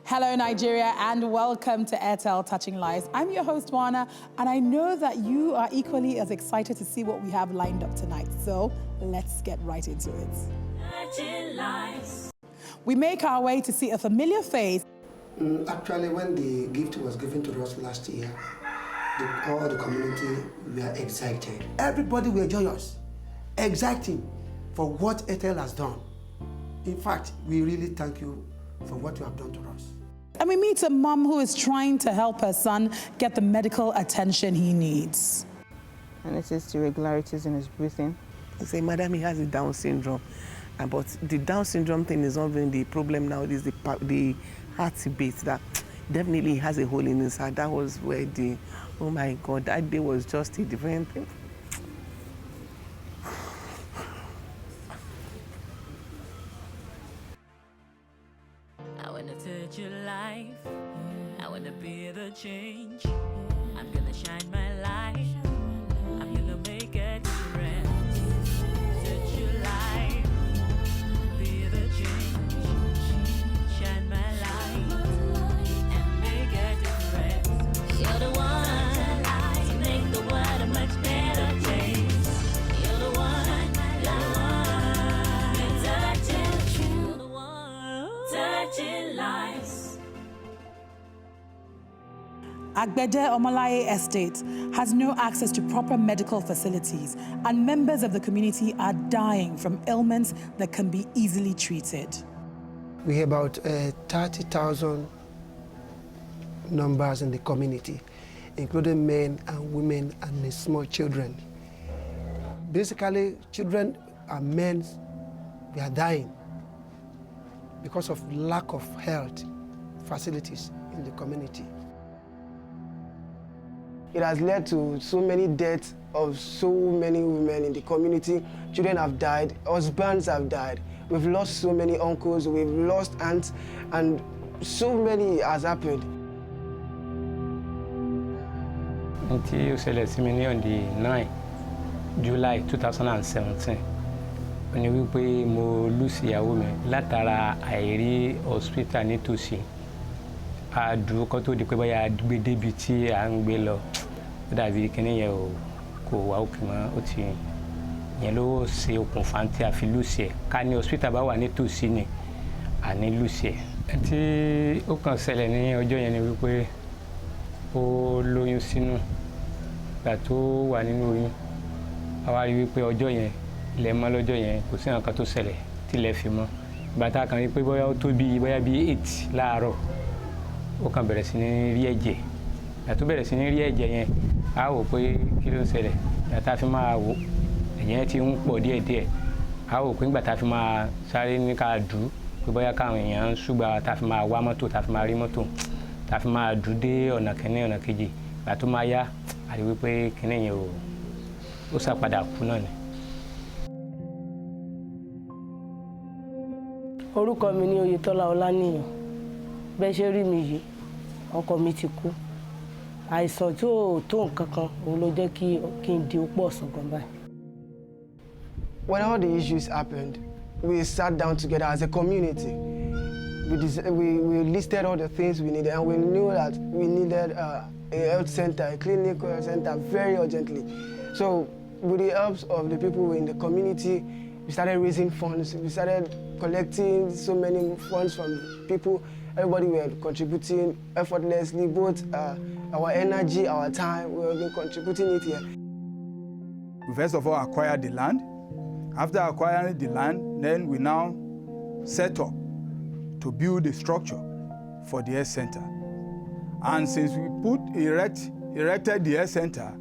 Hello, Nigeria, and welcome to Airtel Touching Lives. I'm your host, Wana, and I know that you are equally as excited to see what we have lined up tonight. So let's get right into it. Touching Lives. We make our way to see a familiar face. Actually, when the gift was given to us last year, all the community were excited. Everybody were joyous, exciting for what Airtel has done. In fact, we really thank you for what you have done to us. And we meet a mom who is trying to help her son get the medical attention he needs. And it is irregularities in his breathing. They say, madam, he has a Down syndrome. But the Down syndrome thing is not really the problem now. It is the heartbeat that definitely has a hole in his heart. That was where oh my God, that day was just a different thing. I wanna touch your life. I wanna be the change. I'm gonna shine my light. I'm gonna make a difference. Touch your life. Be the change. Shine my light and make a difference. You're the one to make the world a much better place. You're the one, you're the one, touching lives. Agbede Omalaye Estate has no access to proper medical facilities, and members of the community are dying from ailments that can be easily treated. We have about 30,000 numbers in the community, including men and women and small children. Basically, children and men, they are dying because of lack of health facilities in the community. It has led to so many deaths of so many women in the community. Children have died, husbands have died. We've lost so many uncles, we've lost aunts, and so many has happened. Until you select me on the 9th July 2017. When you pay mo lose ìyàwó mi látara àìrí hospital nítòsí. A dúró kó tó di pé bóyá gbé débi tí à ń gbé lọ. Ó dàbí kíní yẹn kò wá òkè mọ́, ó ti yẹn ló ṣe okùnfà tí a fi lose ẹ̀. Ká ní hospital bá wà nítòsí ni a ní lose ẹ̀. Tí ó kàn ṣẹlẹ̀ ní ọjọ́ yẹn ni wípé ó lóyún sínú. Ìgbà tó wà nínú oyún, a wá rí wípé ọjọ́ yẹn ilẹ̀ mọ́ lọ́jọ́ yẹn kò sí nǹkan tó ṣẹlẹ̀ tí ilẹ̀ fi mọ́. Ìgbà tá a kàn rí pé bóyá ó tó bí 8 láàárọ̀, ó kàn bẹ̀rẹ̀ sí ní rí ẹ̀jẹ̀. Ìgbà tó bẹ̀rẹ̀ sí ní rí ẹ̀jẹ̀ yẹn, a wò pé kí ló ń ṣẹlẹ̀. Ìgbà tá a fi máa wò, ẹ̀jẹ̀ yẹn ti ń pọ̀ díẹ̀díẹ̀. A wò pé nígbà tá a fi máa sáré ní ká dù pé bóyá káwọn èèyàn ń ṣùgbà tá a fi máa wá mọ́tò, tá a fi máa rí mọ́tò, tá a fi máa dù dé ọ̀nà kìíní ọ̀nà kejì. Ìgbà tó máa yá, a rí wípé kíní yẹn ó ṣàpadà kú náà ni. Orúkọ mi ni Oyetola Ọláníyàn. Bẹ́ẹ̀ ṣe rí mi yìí, ọkọ mi ti kú. Àìsàn tí ó tó nǹkan kan òun ló jẹ́ kí n di opó ọ̀sán gan báyìí. When all the issues happened, we sat down together as a community. We listed all the things we needed, and we knew that we needed a health center, a clinical center very urgently. So with the help of the people in the community, we started raising funds. We started collecting so many funds from people. Everybody were contributing effortlessly, both our energy, our time. We have been contributing it here. We first of all acquired the land. After acquiring the land, then we now set up to build a structure for the health center. And since we erected the health center,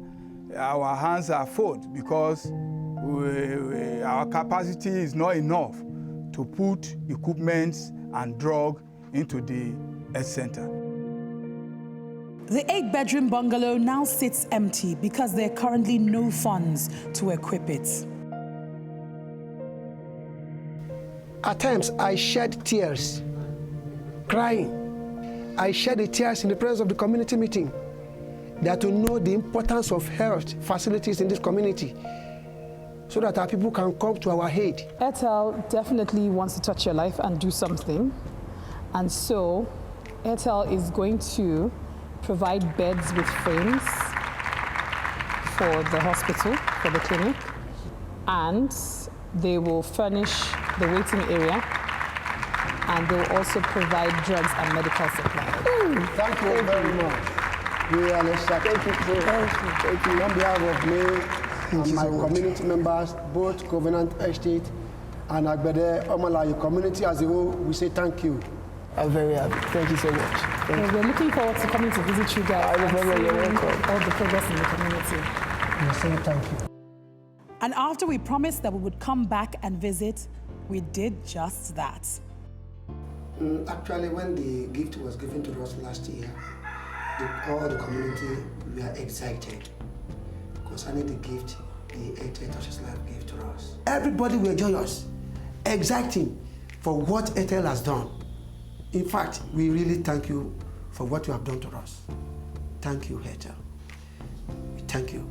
our hands are full because our capacity is not enough to put equipment and drug into the health center. The 8-bedroom bungalow now sits empty because there are currently no funds to equip it. At times, I shed tears, crying. I shed the tears in the presence of the community meeting, that to know the importance of health facilities in this community, so that our people can come to our aid. Airtel definitely wants to touch your life and do something. And so Airtel is going to provide beds with frames for the hospital, for the clinic, and they will furnish the waiting area, and they will also provide drugs and medical supplies. Thank you very much. We are thank you so much. Thank you on behalf of me and my community members, both Covenant Estate and Agbede Omalaye community as a whole. We say thank you. I'm very happy. Thank you so much. We're looking forward to coming to visit you guys and you're welcome. all the progress in the community. We say thank you. And after we promised that we would come back and visit, we did just that. Actually, when the gift was given to us last year, all the community were excited concerning the gift the Airtel Touches Life gave to us. Everybody were joyous, exciting for what Airtel has done. In fact, we really thank you for what you have done to us. Thank you, Airtel. We thank you.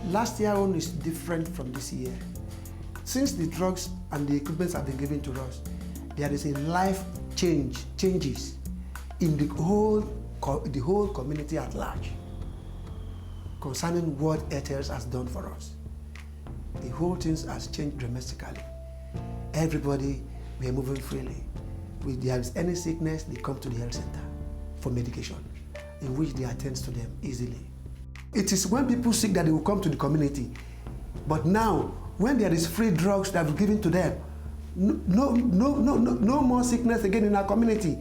Last year one is different from this year. Since the drugs and the equipment have been given to us, there is a life changes in the whole community at large concerning what Airtel has done for us. The whole thing has changed dramatically. Everybody, we are moving freely. If there is any sickness, they come to the health center for medication, in which they attend to them easily. It is when people sick that they will come to the community. But now, when there is free drugs that are given to them, no more sickness again in our community,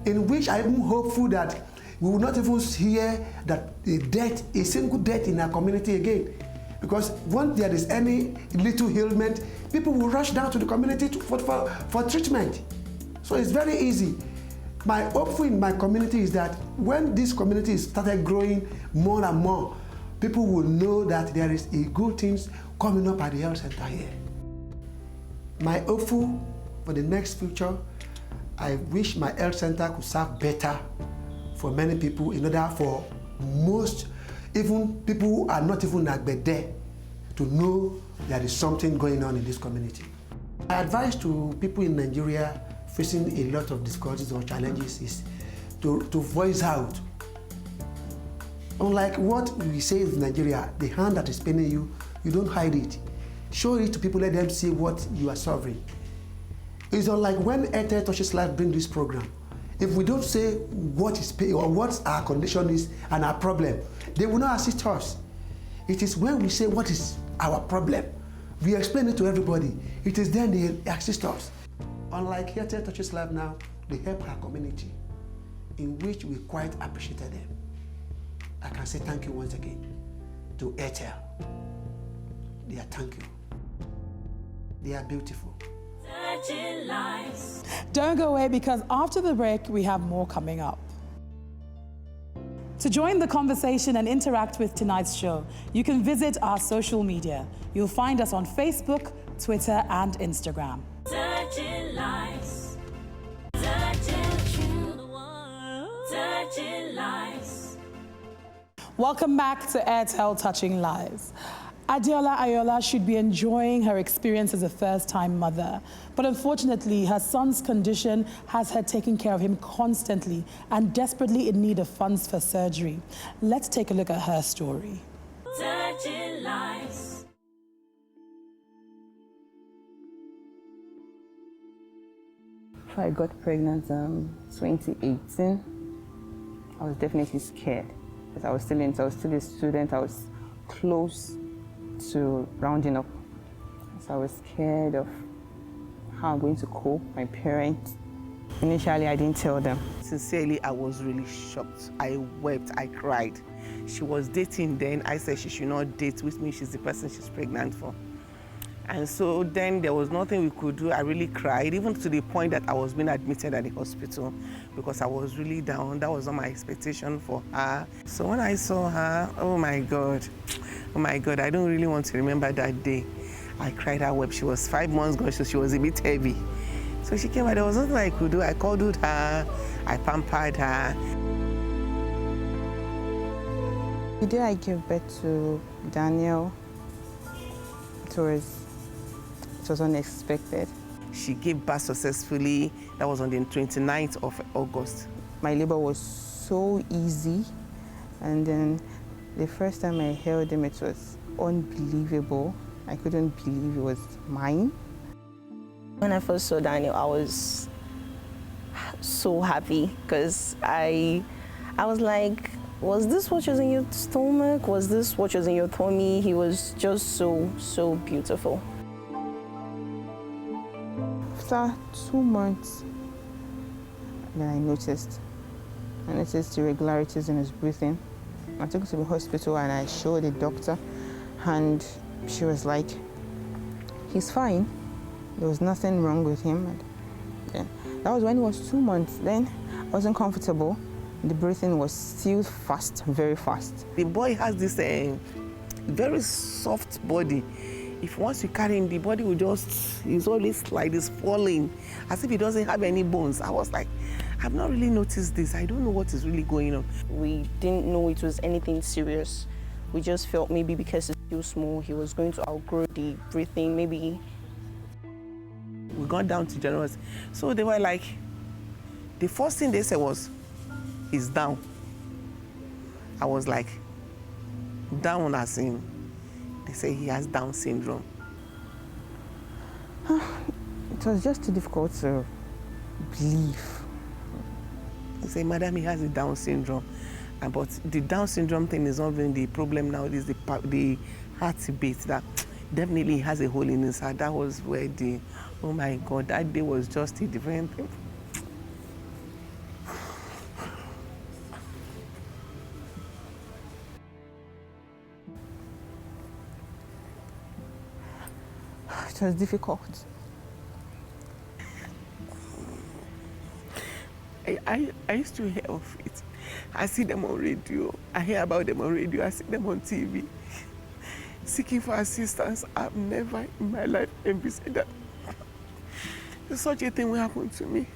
in which I am hopeful that we will not even hear that a single death in our community again. Because once there is any little ailment, people will rush down to the community for treatment. So it's very easy. My hope in my community is that when this community started growing more and more, people will know that there is a good things coming up at the health center here. My hope for the next future, I wish my health center could serve better for many people in order for most, even people who are not even Agbede, to know there is something going on in this community. My advice to people in Nigeria facing a lot of difficulties or challenges is to voice out. Unlike what we say in Nigeria, the hand that is paining you, you don't hide it. Show it to people, let them see what you are suffering. It's unlike when Airtel Touches Life bring this program. If we don't say what is pain or what our condition is and our problem, they will not assist us. It is when we say what is our problem, we explain it to everybody. It is then they assist us. Unlike Airtel Touches Life now, they help our community, in which we quite appreciated them. I can say thank you once again to Airtel. They are thank you. They are beautiful. Don't go away, because after the break, we have more coming up. To join the conversation and interact with tonight's show, you can visit our social media. You'll find us on Facebook, Twitter, and Instagram. Touching lives. Touching truth. Touching lives. Welcome back to Airtel Touching Lives. Adeola Ayoola should be enjoying her experience as a first-time mother, but unfortunately, her son's condition has her taking care of him constantly and desperately in need of funds for surgery. Let's take a look at her story. Touching lives. I got pregnant in 2018. I was definitely scared because I was still a student. I was close to rounding up. So I was scared of how I'm going to cope, my parents. Initially, I didn't tell them. Sincerely, I was really shocked. I wept, I cried. She was dating then. I said she should not date with me. She's the person she's pregnant for. And so then there was nothing we could do. I really cried, even to the point that I was being admitted at the hospital because I was really down. That was not my expectation for her. So when I saw her, oh my God, I don't really want to remember that day. I cried, I wept. She was 5 months gone, so she was a bit heavy. So she came out, there was nothing I could do. I cuddled her, I pampered her. The day I gave birth to Daniel, it was unexpected. She gave birth successfully. That was on the 29th of August. My labor was so easy, and then the first time I held him, it was unbelievable. I couldn't believe it was mine. When I first saw Daniel, I was so happy because I was like, was this what was in your stomach? Was this what was in your tummy? He was just so beautiful. After 2 months, then I noticed irregularities in his breathing. I took him to the hospital and I showed the doctor, and she was like, he's fine. There was nothing wrong with him. And then, that was when he was 2 months. Then I wasn't comfortable. The breathing was still fast, very fast. The boy has this very soft body. If once you carry him, the body will just, he's always like this falling, as if he doesn't have any bones. I was like, I've not really noticed this. I don't know what is really going on. We didn't know it was anything serious. We just felt maybe because he's still small, he was going to outgrow the breathing, maybe. We got down to general. So they were like, the first thing they said was, he's down. I was like, down as in, they say he has Down syndrome. It was just too difficult to believe. They say, madam, he has the Down syndrome. But the Down syndrome thing is not even the problem now. It is the heartbeat that definitely has a hole in his heart. That was where oh my God, that day was just a different thing. It was difficult. I used to hear of it. I see them on radio. I hear about them on radio. I see them on TV. Seeking for assistance. I've never in my life envisaged that such a thing will happen to me.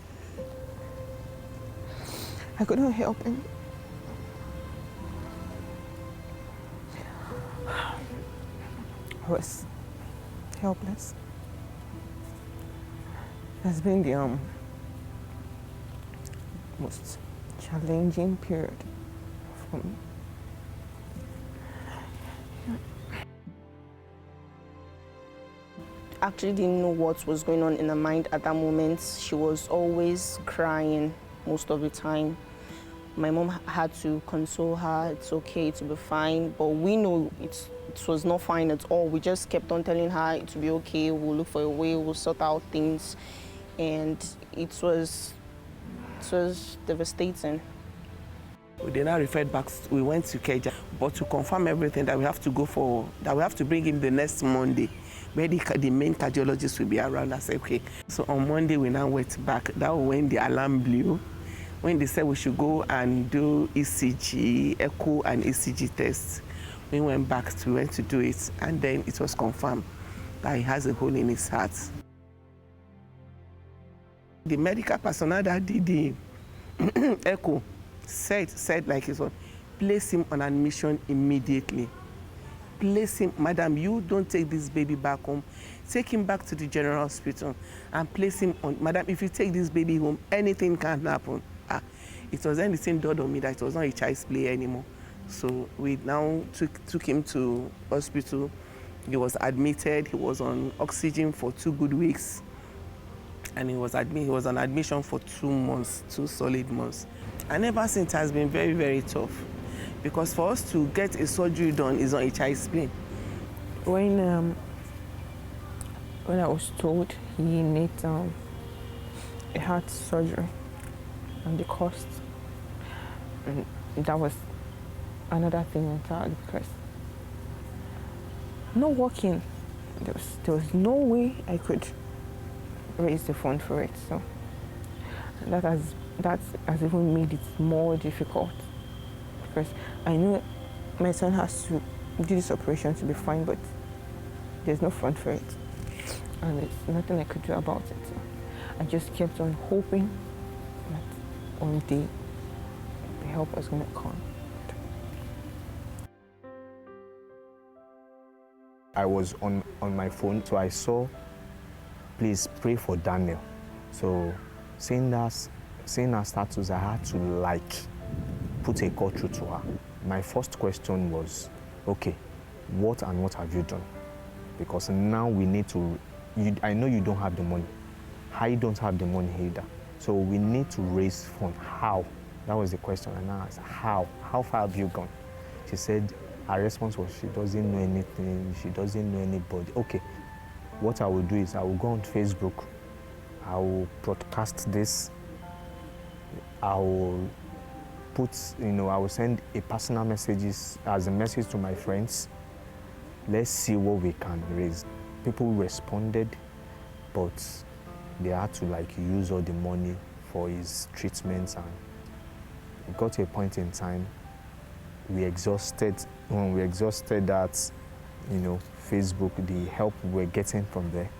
I couldn't help him. I was helpless. It has been the most challenging period for me. Actually didn't know what was going on in her mind at that moment. She was always crying most of the time. My mom had to console her, it's okay, it'll be fine, but we know it was not fine at all. We just kept on telling her it will be okay, we'll look for a way, we'll sort out things, and it was devastating. We did not refer back, we went to Keja, but to confirm everything that we have to bring him the next Monday, where the main cardiologist will be around. I said, okay. So on Monday, we now went back. That was when the alarm blew, when they said we should go and do ECG, echo and ECG tests. We went to do it, and then it was confirmed that he has a hole in his heart. The medical personnel that did the echo said like this one, place him on admission immediately. Place him, madam, you don't take this baby back home. Take him back to the general hospital and place him on, madam, if you take this baby home, anything can happen. It was then the same dawned on me that it was not a child's play anymore. So we now took him to hospital. He was admitted, he was on oxygen for 2 good weeks. And he was on admission for 2 months, 2 solid months. And ever since it has been very, very tough. Because for us to get a surgery done is not a child's play. When I was told he needs a heart surgery and the cost, and that was another thing entirely, because no working, there was no way I could raise the fund for it. So that has even made it more difficult, because I know my son has to do this operation to be fine, but there's no fund for it, and there's nothing I could do about it. So I just kept on hoping that one day the help was going to come. I was on my phone, so I saw please pray for Daniel. So seeing her status, I had to like put a call through to her. My first question was, okay, what have you done? Because now we need to, I know you don't have the money. I don't have the money either. So we need to raise funds. How? That was the question. And I asked, how? How far have you gone? She said, her response was, she doesn't know anything. She doesn't know anybody. Okay, what I will do is I will go on Facebook. I will broadcast this. I will put, I will send a personal messages as a message to my friends. Let's see what we can raise. People responded, but they had to like use all the money for his treatments, and it got to a point in time we exhausted that, Facebook, the help we're getting from there.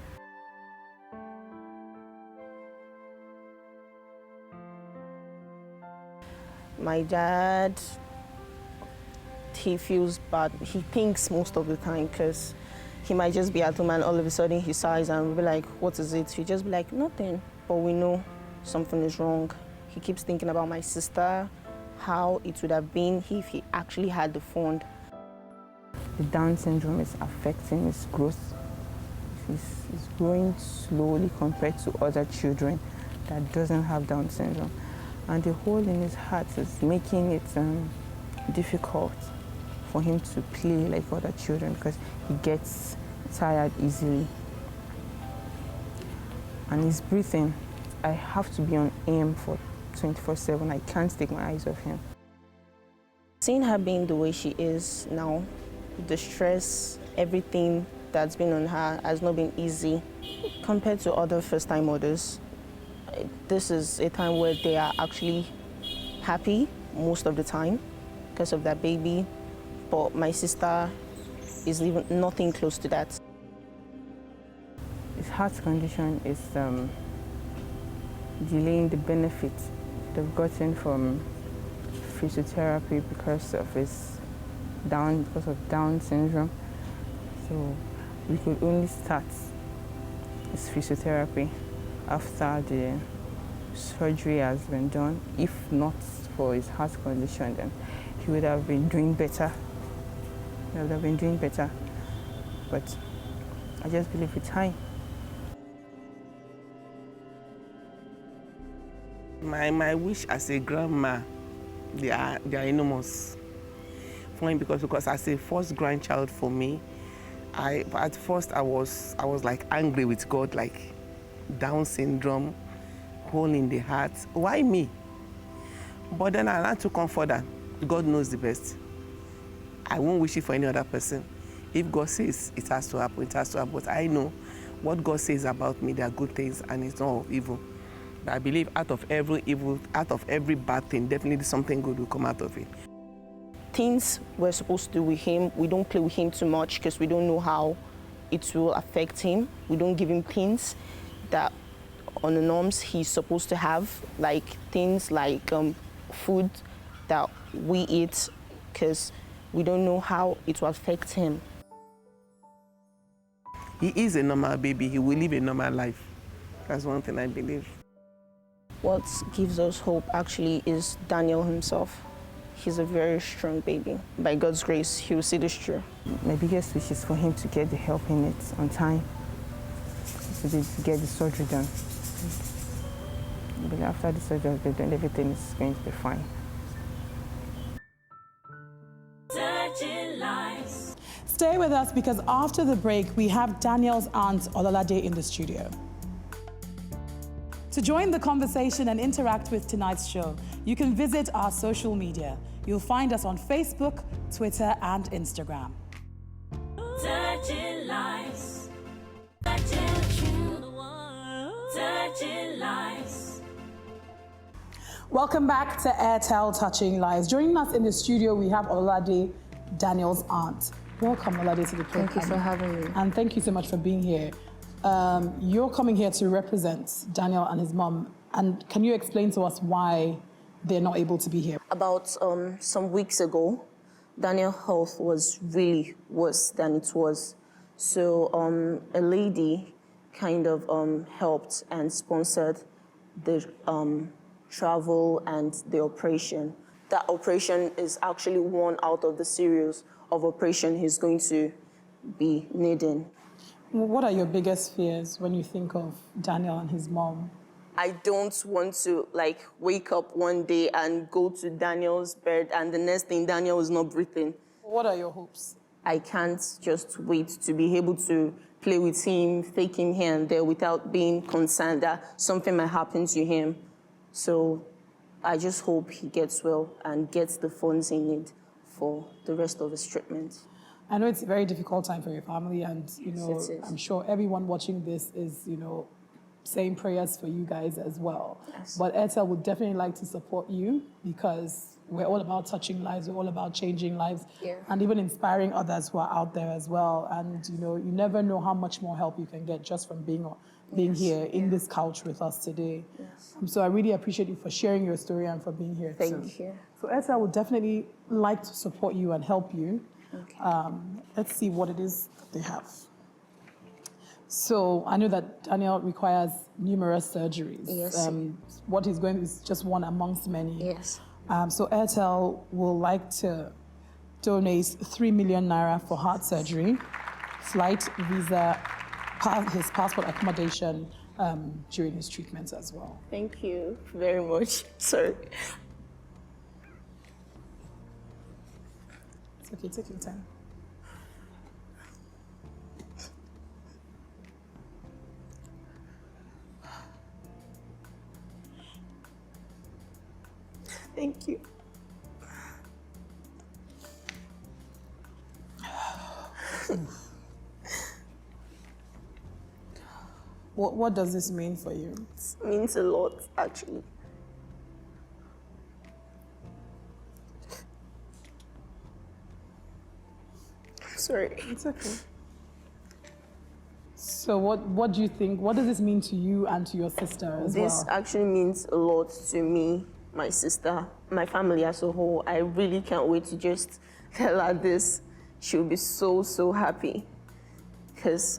My dad, he feels bad. He thinks most of the time, because he might just be at home and all of a sudden he sighs and we'll be like, what is it? He'll just be like, nothing. But we know something is wrong. He keeps thinking about my sister, how it would have been if he actually had the fund. The Down syndrome is affecting his growth. He's growing slowly compared to other children that doesn't have Down syndrome. And the hole in his heart is making it difficult for him to play like other children, because he gets tired easily. And his breathing, I have to be on aim for 24/7. I can't take my eyes off him. Seeing her being the way she is now, the stress, everything that's been on her has not been easy compared to other first-time mothers. This is a time where they are actually happy most of the time because of their baby, but my sister is even nothing close to that. His heart condition is delaying the benefits they've gotten from physiotherapy because of Down syndrome. So we could only start his physiotherapy after the surgery has been done. If not for his heart condition, then he would have been doing better. But I just believe it's time. My wish as a grandma, they are enormous. For me, because as a first grandchild for me, at first I was like angry with God, like Down syndrome, hole in the heart. Why me? But then I learned to comfort that God knows the best. I won't wish it for any other person. If God says it has to happen, it has to happen. But I know what God says about me, there are good things and it's not of evil. But I believe out of every evil, out of every bad thing, definitely something good will come out of it. Things we're supposed to do with him, we don't play with him too much because we don't know how it will affect him. We don't give him things that on the norms he's supposed to have, like things like food that we eat, because we don't know how it will affect him. He is a normal baby. He will live a normal life. That's one thing I believe. What gives us hope actually is Daniel himself. He's a very strong baby. By God's grace, he will see this through. My biggest wish is for him to get the help he needs on time, to get the surgery done. But after the surgery has been done, everything is going to be fine. Stay with us, because after the break, we have Daniel's aunt, Ololade, in the studio. To join the conversation and interact with tonight's show, you can visit our social media. You'll find us on Facebook, Twitter, and Instagram. Touching lives, touching lives. Welcome back to Airtel Touching Lives. Joining us in the studio, we have Ololade, Daniel's aunt. Welcome, Ololade, to the program. Thank you for having me. And thank you so much for being here. You're coming here to represent Daniel and his mom. And can you explain to us why they're not able to be here? About some weeks ago, Daniel's health was really worse than it was. So a lady kind of helped and sponsored the travel and the operation. That operation is actually one out of the series of operation he's going to be needing. What are your biggest fears when you think of Daniel and his mom? I don't want to wake up one day and go to Daniel's bed and the next thing Daniel is not breathing. What are your hopes? I can't just wait to be able to play with him, take him here and there without being concerned that something might happen to him. So I just hope he gets well and gets the funds he needs for the rest of his treatment. I know it's a very difficult time for your family, and Yes, it is. I'm sure everyone watching this is saying prayers for you guys as well. Yes. But Airtel would definitely like to support you, because we're all about touching lives, we're all about changing lives, Yeah. and even inspiring others who are out there as well. And you never know how much more help you can get just from being here in this couch with us today. Yes. So I really appreciate you for sharing your story and for being here. Thank you. So Airtel would definitely like to support you and help you. Okay. Let's see what it is that they have. So I know that Daniel requires numerous surgeries. Yes. What he's going is just one amongst many. Yes. So Airtel will like to donate 3 million naira for heart surgery, flight, visa, his passport accommodation during his treatments as well. Thank you very much. Sorry. It's okay, take your time. Thank you. What does this mean for you? It means a lot, actually. Sorry. It's okay. So what do you think? What does this mean to you and to your sister as well? This actually means a lot to me, my sister, my family as a whole. I really can't wait to just tell her this. She'll be so, so happy. Because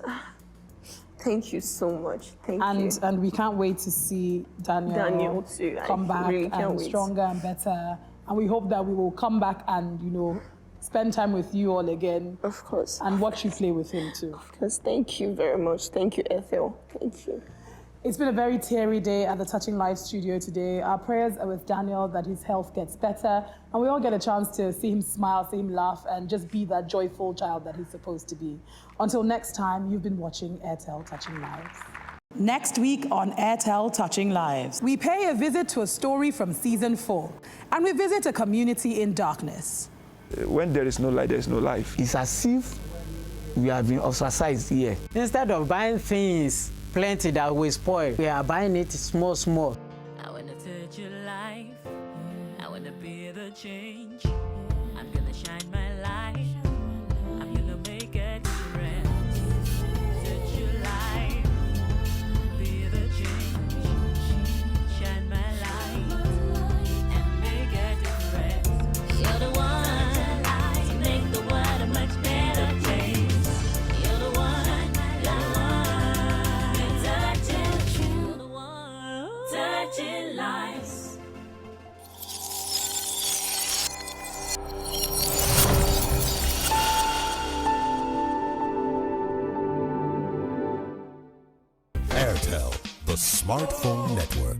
thank you so much. Thank you. And we can't wait to see Daniel too. come back really can't and wait. stronger and better. And we hope that we will come back and, spend time with you all again. Of course. And watch you play with him too. Of course. Thank you very much. Thank you, Ethel. Thank you. It's been a very teary day at the Touching Life studio today. Our prayers are with Daniel that his health gets better, and we all get a chance to see him smile, see him laugh, and just be that joyful child that he's supposed to be. Until next time, you've been watching Airtel Touching Lives. Next week on Airtel Touching Lives, we pay a visit to a story from season 4, and we visit a community in darkness. When there is no light, there is no life. It's as if we have been ostracized here. Instead of buying things plenty that will spoil, we are buying it small, small. I wanna touch your life. I wanna be the change. I'm gonna shine my light. I'm gonna make a difference. Touch your life. Be the change. Shine my light. And make a difference. You're the one to make the world a much better place. You're the one. Touching lives. Airtel, the smartphone network.